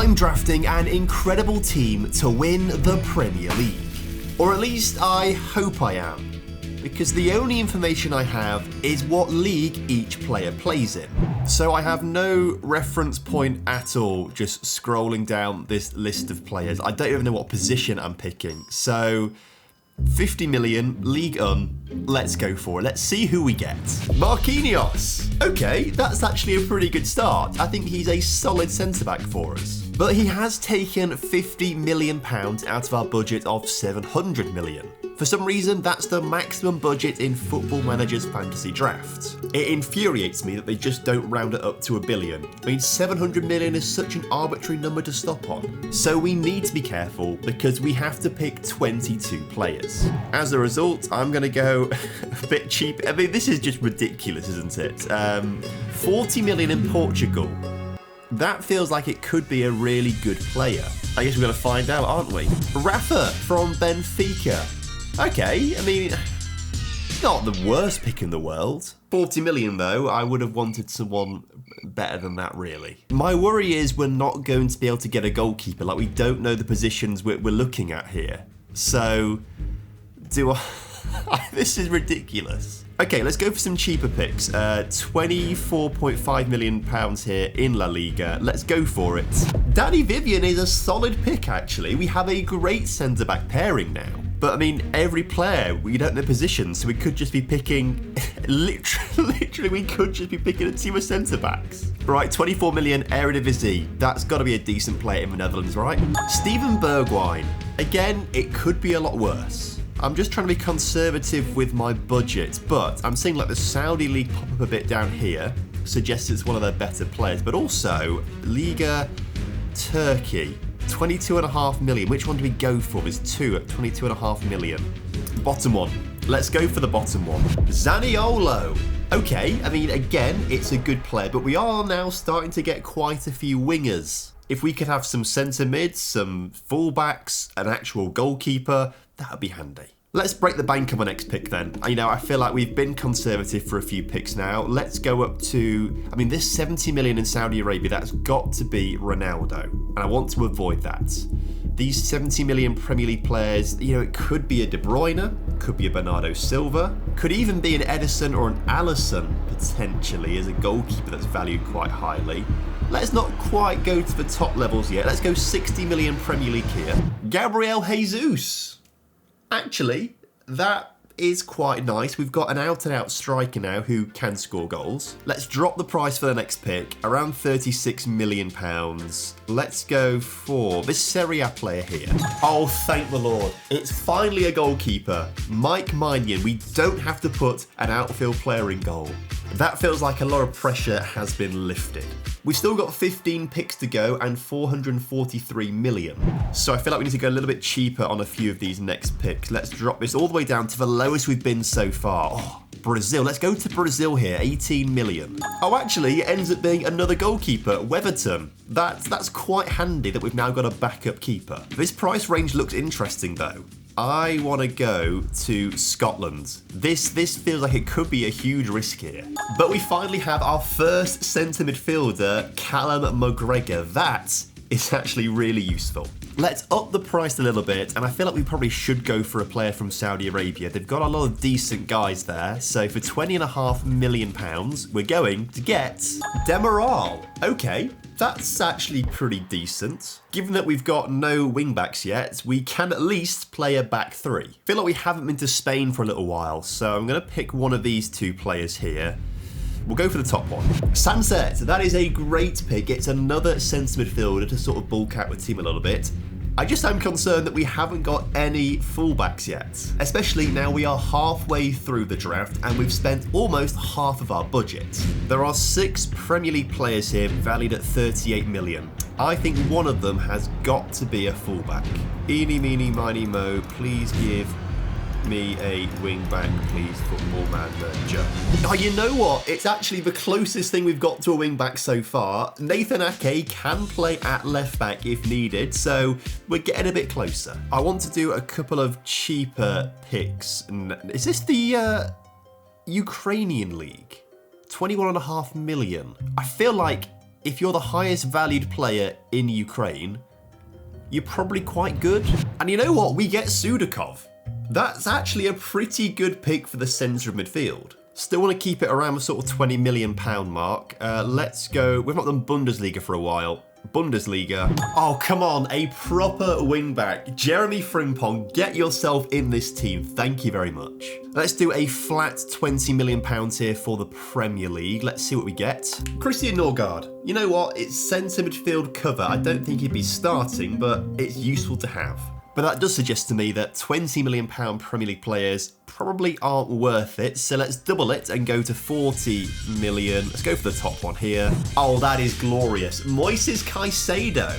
I'm drafting an incredible team to win the Premier League. Or at least I hope I am. Because the only information I have is what league each player plays in. So I have no reference point at all just scrolling down this list of players. I don't even know what position I'm picking. So 50 million, League let's go for it. Let's see who we get. Marquinhos. Okay, that's actually a pretty good start. I think he's a solid centre-back for us. But he has taken £50 million out of our budget of 700 million. For some reason, that's the maximum budget in Football Manager's fantasy draft. It infuriates me that they just don't round it up to £1 billion. I mean, 700 million is such an arbitrary number to stop on. So we need to be careful because we have to pick 22 players. As a result, I'm going to go a bit cheap. I mean, this is just ridiculous, isn't it? 40 million in Portugal. That feels like it could be a really good player. I guess we're going to find out, aren't we? Rafa from Benfica. Okay, I mean, not the worst pick in the world. 40 million though, I would have wanted someone better than that really. My worry is we're not going to be able to get a goalkeeper. Like, we don't know the positions we're looking at here. So, this is ridiculous. Okay, let's go for some cheaper picks. £24.5 million here in La Liga. Let's go for it. Danny Vivian is a solid pick, actually. We have a great centre-back pairing now. But I mean, every player, we don't know position, so we could just be picking, literally we could just be picking a team of centre-backs. Right, 24 million, Eredivisie. That's got to be a decent player in the Netherlands, right? Steven Bergwijn. Again, it could be a lot worse. I'm just trying to be conservative with my budget, but I'm seeing like the Saudi League pop up a bit down here, suggests it's one of their better players, but also Liga Turkey, 22.5 million. Which one do we go for? There's two at 22.5 million. Bottom one. Let's go for the bottom one. Zaniolo. Okay, I mean, again, it's a good player, but we are now starting to get quite a few wingers. If we could have some centre mids, some fullbacks, an actual goalkeeper, that would be handy. Let's break the bank on the next pick then. You know, I feel like we've been conservative for a few picks now. Let's go up to, I mean, this 70 million in Saudi Arabia, that's got to be Ronaldo. And I want to avoid that. These 70 million Premier League players, you know, it could be a De Bruyne, could be a Bernardo Silva, could even be an Edison or an Alisson, potentially, as a goalkeeper that's valued quite highly. Let's not quite go to the top levels yet. Let's go 60 million Premier League here. Gabriel Jesus. Actually, that is quite nice. We've got an out-and-out striker now who can score goals. Let's drop the price for the next pick, around £36 million. Let's go for this Serie A player here. Oh, thank the Lord. It's finally a goalkeeper. Mike Maignan. We don't have to put an outfield player in goal. That feels like a lot of pressure has been lifted. We've still got 15 picks to go and 443 million. So I feel like we need to go a little bit cheaper on a few of these next picks. Let's drop this all the way down to the lowest we've been so far. Oh, Brazil. Let's go to Brazil here, 18 million. Oh, actually, it ends up being another goalkeeper, Weatherton. That's quite handy that we've now got a backup keeper. This price range looks interesting though. I want to go to Scotland. This feels like it could be a huge risk here. But we finally have our first centre midfielder, Callum McGregor. That is actually really useful. Let's up the price a little bit, and I feel like we probably should go for a player from Saudi Arabia. They've got a lot of decent guys there. So for £20.5 million, we're going to get Demiral. Okay. That's actually pretty decent. Given that we've got no wing-backs yet, we can at least play a back three. I feel like we haven't been to Spain for a little while, so I'm going to pick one of these two players here. We'll go for the top one. Sanset, that is a great pick. It's another centre midfielder to sort of bulk out the team a little bit. I just am concerned that we haven't got any fullbacks yet, especially now we are halfway through the draft and we've spent almost half of our budget. There are 6 Premier League players here valued at 38 million. I think one of them has got to be a fullback. Eeny, meeny, miny, mo, please give me a wing back, please, Football Manager. Oh, you know what? It's actually the closest thing we've got to a wing back so far. Nathan Ake can play at left back if needed, so we're getting a bit closer. I want to do a couple of cheaper picks. Is this the Ukrainian league? 21.5 million. I feel like if you're the highest valued player in Ukraine, you're probably quite good. And you know what? We get Sudakov. That's actually a pretty good pick for the centre of midfield. Still want to keep it around the sort of £20 million mark. Let's go. We've not done Bundesliga for a while. Bundesliga. Oh, come on. A proper wingback. Jeremy Frimpong, get yourself in this team. Thank you very much. Let's do a flat £20 million here for the Premier League. Let's see what we get. Christian Norgard. You know what? It's centre midfield cover. I don't think he'd be starting, but it's useful to have. But that does suggest to me that £20 million Premier League players probably aren't worth it. So let's double it and go to 40 million. Let's go for the top one here. Oh, that is glorious. Moises Caicedo.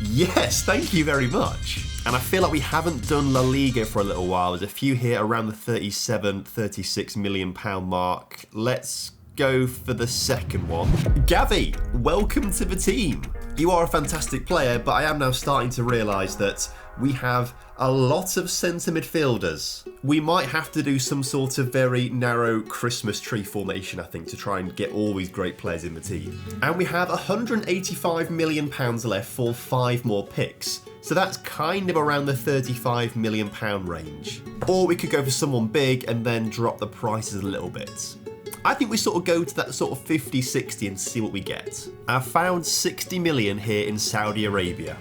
Yes, thank you very much. And I feel like we haven't done La Liga for a little while. There's a few here around the 37, 36 million pound mark. Let's go for the second one. Gavi, welcome to the team. You are a fantastic player, but I am now starting to realise that we have a lot of centre midfielders. We might have to do some sort of very narrow Christmas tree formation, I think, to try and get all these great players in the team. And we have £185 million left for 5 more picks. So that's kind of around the £35 million range. Or we could go for someone big and then drop the prices a little bit. I think we sort of go to that sort of 50, 60 and see what we get. I've found 60 million here in Saudi Arabia.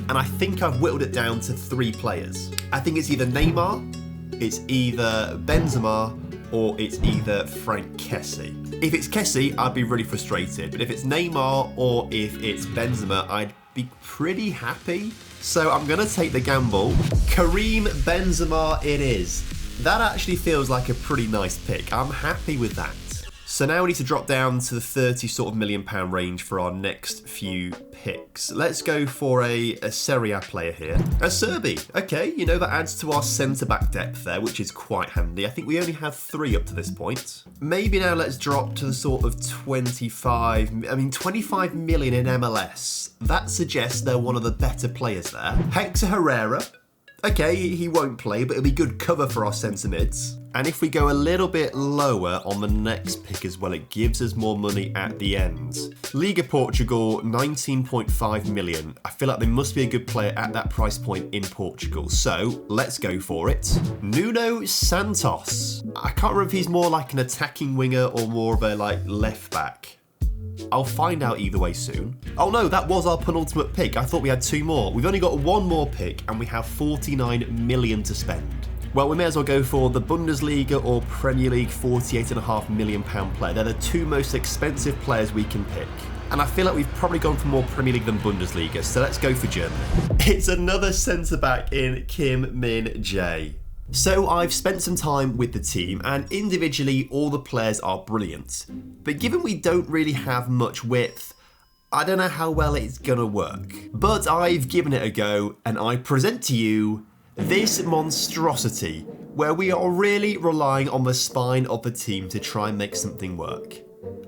And I think I've whittled it down to 3 players. I think it's either Neymar, it's either Benzema, or it's either Frank Kessie. If it's Kessie, I'd be really frustrated. But if it's Neymar or if it's Benzema, I'd be pretty happy. So I'm going to take the gamble. Karim Benzema it is. That actually feels like a pretty nice pick. I'm happy with that. So now we need to drop down to the 30 sort of million pound range for our next few picks. Let's go for a Serie A player here. A Serbi. Okay, you know, that adds to our centre-back depth there, which is quite handy. I think we only have 3 up to this point. Maybe now let's drop to the sort of 25 million in MLS. That suggests they're one of the better players there. Hector Herrera. Okay, he won't play, but it'll be good cover for our centre mids. And if we go a little bit lower on the next pick as well, it gives us more money at the end. Liga Portugal, 19.5 million. I feel like there must be a good player at that price point in Portugal. So let's go for it. Nuno Santos. I can't remember if he's more like an attacking winger or more of a left back. I'll find out either way soon. Oh no, that was our penultimate pick. I thought we had 2 more. We've only got 1 more pick and we have 49 million to spend. Well, we may as well go for the Bundesliga or Premier League £48.5 million player. They're the 2 most expensive players we can pick. And I feel like we've probably gone for more Premier League than Bundesliga, so let's go for Germany. It's another centre-back in Kim Min-jae. So I've spent some time with the team and individually all the players are brilliant. But given we don't really have much width, I don't know how well it's gonna work. But I've given it a go and I present to you this monstrosity where we are really relying on the spine of the team to try and make something work.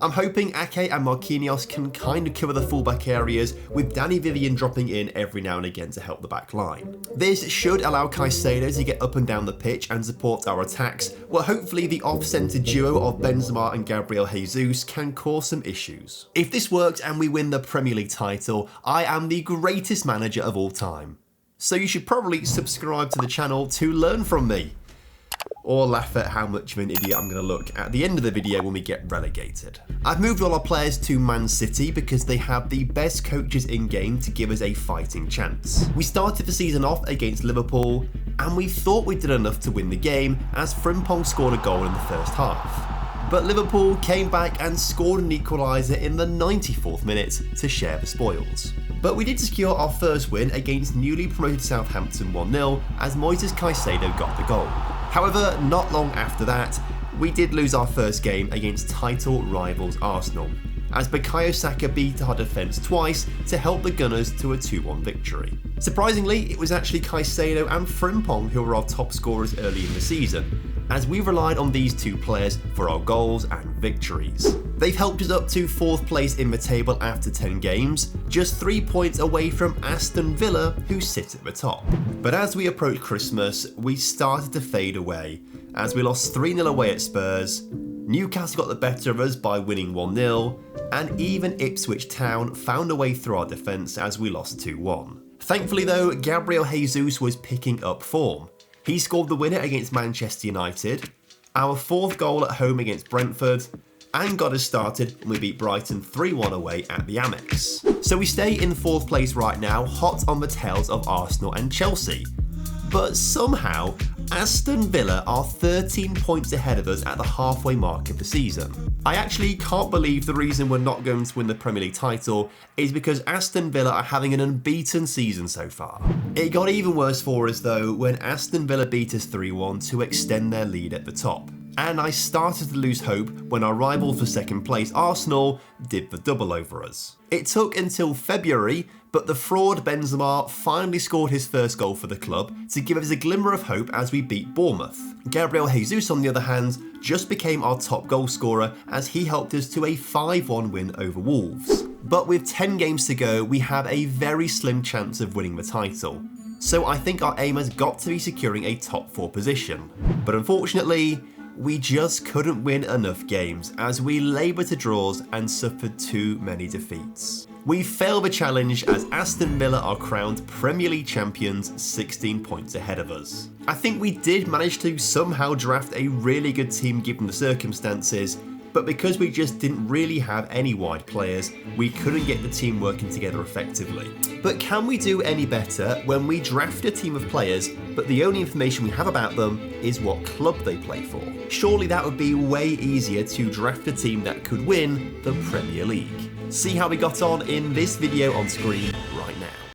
I'm hoping Ake and Marquinhos can kind of cover the fullback areas with Danny Vivian dropping in every now and again to help the back line. This should allow Caicedo to get up and down the pitch and support our attacks, while hopefully the off-centre duo of Benzema and Gabriel Jesus can cause some issues. If this works and we win the Premier League title, I am the greatest manager of all time. So you should probably subscribe to the channel to learn from me. Or laugh at how much of an idiot I'm going to look at the end of the video when we get relegated. I've moved all our players to Man City because they have the best coaches in game to give us a fighting chance. We started the season off against Liverpool and we thought we did enough to win the game as Frimpong scored a goal in the first half. But Liverpool came back and scored an equaliser in the 94th minute to share the spoils. But we did secure our first win against newly promoted Southampton 1-0 as Moises Caicedo got the goal. However, not long after that, we did lose our first game against title rivals Arsenal, as Bukayo Saka beat our defence twice to help the Gunners to a 2-1 victory. Surprisingly, it was actually Caicedo and Frimpong who were our top scorers early in the season, as we relied on these 2 players for our goals and victories. They've helped us up to 4th place in the table after 10 games, just 3 points away from Aston Villa, who sit at the top. But as we approach Christmas, we started to fade away, as we lost 3-0 away at Spurs, Newcastle got the better of us by winning 1-0, and even Ipswich Town found a way through our defence as we lost 2-1. Thankfully though, Gabriel Jesus was picking up form. He scored the winner against Manchester United, our 4th goal at home against Brentford, and got us started when we beat Brighton 3-1 away at the Amex. So we stay in 4th place right now, hot on the tails of Arsenal and Chelsea. But somehow, Aston Villa are 13 points ahead of us at the halfway mark of the season. I actually can't believe the reason we're not going to win the Premier League title is because Aston Villa are having an unbeaten season so far. It got even worse for us though when Aston Villa beat us 3-1 to extend their lead at the top. And I started to lose hope when our rival for 2nd place, Arsenal, did the double over us. It took until February, but the fraud Benzema finally scored his first goal for the club to give us a glimmer of hope as we beat Bournemouth. Gabriel Jesus, on the other hand, just became our top goal scorer as he helped us to a 5-1 win over Wolves. But with 10 games to go, we have a very slim chance of winning the title. So I think our aim has got to be securing a top 4 position. But unfortunately, we just couldn't win enough games as we laboured to draws and suffered too many defeats. We failed the challenge as Aston Villa are crowned Premier League champions 16 points ahead of us. I think we did manage to somehow draft a really good team given the circumstances, but because we just didn't really have any wide players, we couldn't get the team working together effectively. But can we do any better when we draft a team of players, but the only information we have about them is what club they play for? Surely that would be way easier to draft a team that could win the Premier League. See how we got on in this video on screen right now.